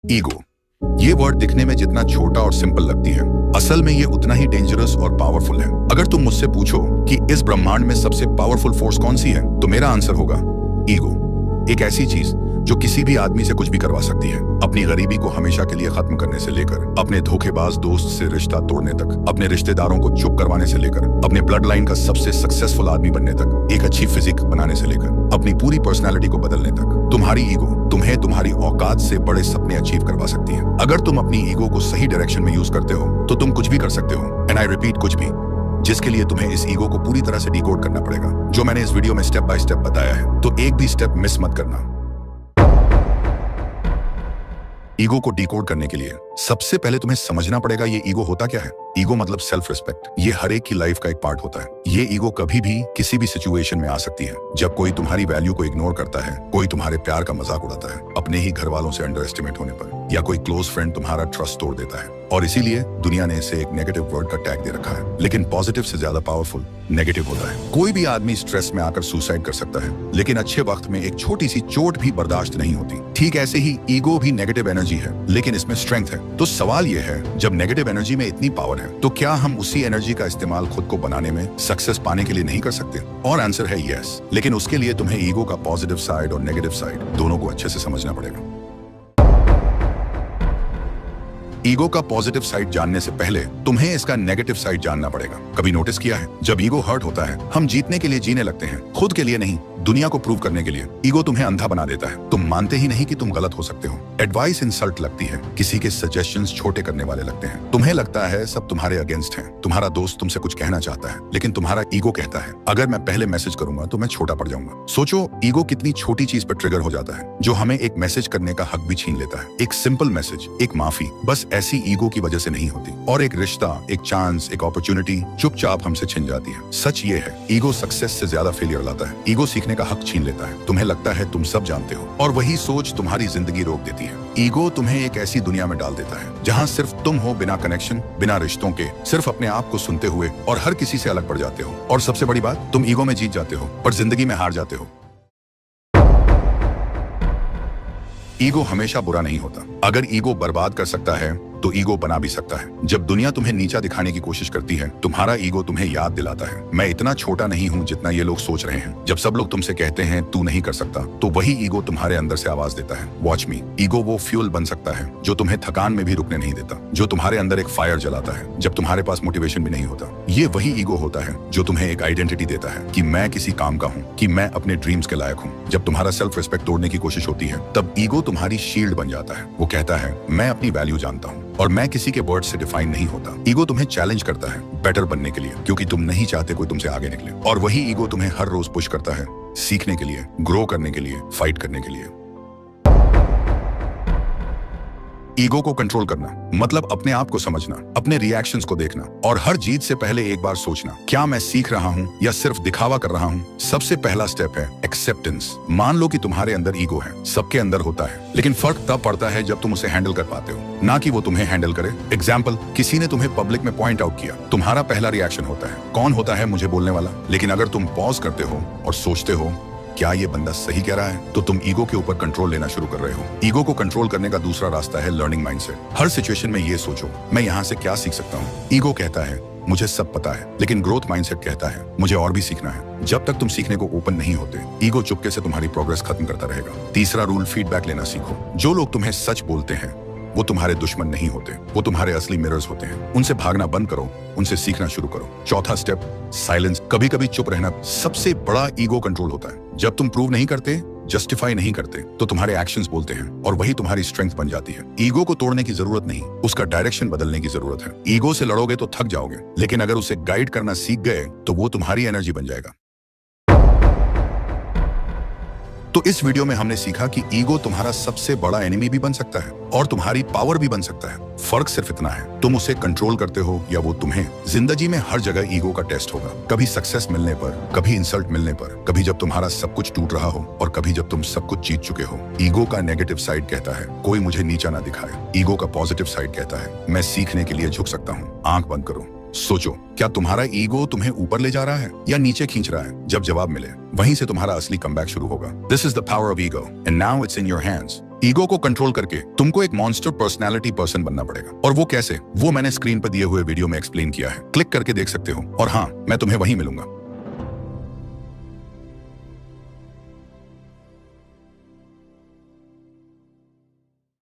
Ego, ये word दिखने में जितना छोटा और सिंपल लगती है, असल में ये उतना ही डेंजरस और पावरफुल है। अगर तुम मुझसे पूछो कि इस ब्रह्मांड में सबसे पावरफुल फोर्स कौन सी है, तो मेरा आंसर होगा ईगो। एक ऐसी चीज जो किसी भी आदमी से कुछ भी करवा सकती है, अपनी गरीबी को हमेशा के लिए खत्म करने से लेकर अपने धोखेबाज दोस्त से रिश्ता तोड़ने तक, अपने रिश्तेदारों को चुप करवाने से लेकर अपने ब्लड लाइन का सबसे सक्सेसफुल आदमी बनने तक, एक अच्छी फिजिक बनाने से लेकर अपनी पूरी पर्सनालिटी को बदलने तक, तुम्हारी ईगो तुम्हें तुम्हारी औकात से बड़े सपने अचीव करवा सकती है। अगर तुम अपनी ईगो को सही डायरेक्शन में यूज करते हो तो तुम कुछ भी कर सकते हो। एंड आई रिपीट, कुछ भी, जिसके लिए तुम्हें इस ईगो को पूरी तरह से डिकोड करना पड़ेगा, जो मैंने इस वीडियो में स्टेप बाय स्टेप बताया है। तो एक भी स्टेप मिस मत करना। ईगो को डिकोड करने के लिए सबसे पहले तुम्हें समझना पड़ेगा ये ईगो होता क्या है। ईगो मतलब सेल्फ रिस्पेक्ट। ये हर एक की लाइफ का एक पार्ट होता है। ये ईगो कभी भी किसी भी सिचुएशन में आ सकती है। जब कोई तुम्हारी वैल्यू को इग्नोर करता है, कोई तुम्हारे प्यार का मजाक उड़ाता है, अपने ही घर वालों से अंडर एस्टिमेट होने पर, या कोई क्लोज फ्रेंड तुम्हारा ट्रस्ट तोड़ देता है। और इसीलिए दुनिया ने इसे एक नेगेटिव वर्ड का टैग दे रखा है। लेकिन पॉजिटिव से ज्यादा पावरफुल नेगेटिव होता है। कोई भी आदमी स्ट्रेस में आकर सुसाइड कर सकता है, लेकिन अच्छे वक्त में एक छोटी सी चोट भी बर्दाश्त नहीं होती। ठीक ऐसे ही ईगो भी नेगेटिव एनर्जी है, लेकिन इसमें स्ट्रेंथ है। तो सवाल यह है, जब नेगेटिव एनर्जी में इतनी पावर है, तो क्या हम उसी एनर्जी का इस्तेमाल खुद को बनाने में, सक्सेस पाने के लिए नहीं कर सकते? और आंसर है यस। लेकिन उसके लिए तुम्हें ईगो का पॉजिटिव साइड और नेगेटिव साइड दोनों को अच्छे से समझना पड़ेगा। ईगो का पॉजिटिव साइड जानने से पहले तुम्हें इसका नेगेटिव साइड जानना पड़ेगा। कभी नोटिस किया है, जब ईगो हर्ट होता है, हम जीतने के लिए जीने लगते हैं, खुद के लिए नहीं, दुनिया को प्रूव करने के लिए। ईगो तुम्हें अंधा बना देता है। तुम मानते ही नहीं कि तुम गलत हो सकते हो। एडवाइस इंसल्ट लगती है, किसी के सजेशंस छोटे करने वाले लगते हैं। तुम्हें लगता है सब तुम्हारे अगेंस्ट हैं। तुम्हारा दोस्त तुमसे कुछ कहना चाहता है, लेकिन तुम्हारा ईगो कहता है अगर मैं पहले मैसेज करूंगा तो मैं छोटा पड़ जाऊंगा। सोचो, ईगो कितनी छोटी चीज पर ट्रिगर हो जाता है, जो हमें एक मैसेज करने का हक भी छीन लेता है। एक सिंपल मैसेज, एक माफी, बस ऐसी ईगो की वजह से नहीं होती। और एक रिश्ता, एक चांस, एक अपॉर्चुनिटी चुपचाप हमसे छिन जाती है। सच ये है, ईगो सक्सेस से ज्यादा फेलियर लाता है। ईगो सीखने का हक छीन लेता है। तुम्हें लगता है तुम सब जानते हो, और वही सोच तुम्हारी जिंदगी रोक देती है। ईगो तुम्हें एक ऐसी दुनिया में डाल देता है जहां सिर्फ तुम हो, बिना कनेक्शन, बिना रिश्तों के, सिर्फ अपने आप को सुनते हुए, और हर किसी से अलग पड़ जाते हो। और सबसे बड़ी बात, तुम ईगो में जीत जाते हो पर जिंदगी में हार जाते हो। ईगो हमेशा बुरा नहीं होता। अगर ईगो बर्बाद कर सकता है तो ईगो बना भी सकता है। जब दुनिया तुम्हें नीचा दिखाने की कोशिश करती है, तुम्हारा ईगो तुम्हें याद दिलाता है, मैं इतना छोटा नहीं हूं जितना ये लोग सोच रहे हैं। जब सब लोग तुमसे कहते हैं तू नहीं कर सकता, तो वही ईगो तुम्हारे अंदर से आवाज देता है, वॉच मी। ईगो वो फ्यूल बन सकता है जो तुम्हें थकान में भी रुकने नहीं देता, जो तुम्हारे अंदर एक फायर जलाता है जब तुम्हारे पास मोटिवेशन भी नहीं होता। ये वही ईगो होता है जो तुम्हें एक आइडेंटिटी देता है कि मैं किसी काम का हूँ, कि मैं अपने ड्रीम्स के लायक हूँ। जब तुम्हारा सेल्फ रिस्पेक्ट तोड़ने की कोशिश होती है, तब ईगो तुम्हारी शील्ड बन जाता है। वो कहता है मैं अपनी वैल्यू जानता हूँ और मैं किसी के वर्ड से डिफाइन नहीं होता। ईगो तुम्हें चैलेंज करता है बेटर बनने के लिए, क्योंकि तुम नहीं चाहते कोई तुमसे आगे निकले। और वही ईगो तुम्हें हर रोज पुश करता है, सीखने के लिए, ग्रो करने के लिए, फाइट करने के लिए। ईगो को कंट्रोल करना मतलब अपने आप को समझना, अपने रिएक्शंस को देखना, और हर जीत से पहले एक बार सोचना, क्या मैं सीख रहा हूँ या सिर्फ दिखावा कर रहा हूँ। सबसे पहला स्टेप है एक्सेप्टेंस। मान लो कि तुम्हारे अंदर ईगो है, सबके अंदर होता है, लेकिन फर्क तब पड़ता है जब तुम उसे हैंडल कर पाते हो, ना कि वो तुम्हें हैंडल करे। एग्जाम्पल, किसी ने तुम्हें पब्लिक में पॉइंट आउट किया, तुम्हारा पहला रिएक्शन होता है, कौन होता है मुझे बोलने वाला। लेकिन अगर तुम पॉज करते हो और सोचते हो क्या ये बंदा सही कह रहा है, तो तुम ईगो के ऊपर कंट्रोल लेना शुरू कर रहे हो। ईगो को कंट्रोल करने का दूसरा रास्ता है लर्निंग माइंडसेट। हर सिचुएशन में ये सोचो, मैं यहाँ से क्या सीख सकता हूँ। ईगो कहता है मुझे सब पता है, लेकिन ग्रोथ माइंडसेट कहता है मुझे और भी सीखना है। जब तक तुम सीखने को ओपन नहीं होते, ईगो चुपके से तुम्हारी प्रोग्रेस खत्म करता रहेगा। तीसरा रूल, फीडबैक लेना सीखो। जो लोग तुम्हें सच बोलते हैं वो तुम्हारे दुश्मन नहीं होते, वो तुम्हारे असली मिरर्स होते हैं। उनसे भागना बंद करो, उनसे सीखना शुरू करो। चौथा स्टेप, साइलेंस। कभी कभी चुप रहना सबसे बड़ा ईगो कंट्रोल होता है। जब तुम प्रूव नहीं करते, जस्टिफाई नहीं करते, तो तुम्हारे एक्शंस बोलते हैं, और वही तुम्हारी स्ट्रेंथ बन जाती है। ईगो को तोड़ने की जरूरत नहीं, उसका डायरेक्शन बदलने की जरूरत है। ईगो से लड़ोगे तो थक जाओगे, लेकिन अगर उसे गाइड करना सीख गए तो वो तुम्हारी एनर्जी बन जाएगा। तो इस वीडियो में हमने सीखा कि ईगो तुम्हारा सबसे बड़ा एनिमी भी बन सकता है और तुम्हारी पावर भी बन सकता है। फर्क सिर्फ इतना है, तुम उसे कंट्रोल करते हो या वो तुम्हें। जिंदगी में हर जगह ईगो का टेस्ट होगा, कभी सक्सेस मिलने पर, कभी इंसल्ट मिलने पर, कभी जब तुम्हारा सब कुछ टूट रहा हो और कभी जब तुम सब कुछ जीत चुके हो। ईगो का नेगेटिव साइड कहता है कोई मुझे नीचा ना दिखाए। ईगो का पॉजिटिव साइड कहता है मैं सीखने के लिए झुक सकता हूँ। आंख बंद करो, सोचो, क्या तुम्हारा ईगो तुम्हें ऊपर ले जा रहा है या नीचे खींच रहा है? जब जवाब मिले, वहीं से तुम्हारा असली कमबैक शुरू होगा। This is the power of ego and now it's in your hands. Ego को कंट्रोल करके तुमको एक मॉन्स्टर पर्सनैलिटी पर्सन बनना पड़ेगा। और वो कैसे, वो मैंने स्क्रीन पर दिए हुए वीडियो में एक्सप्लेन किया है, क्लिक करके देख सकते हो। और हाँ, मैं तुम्हें वहीं मिलूंगा।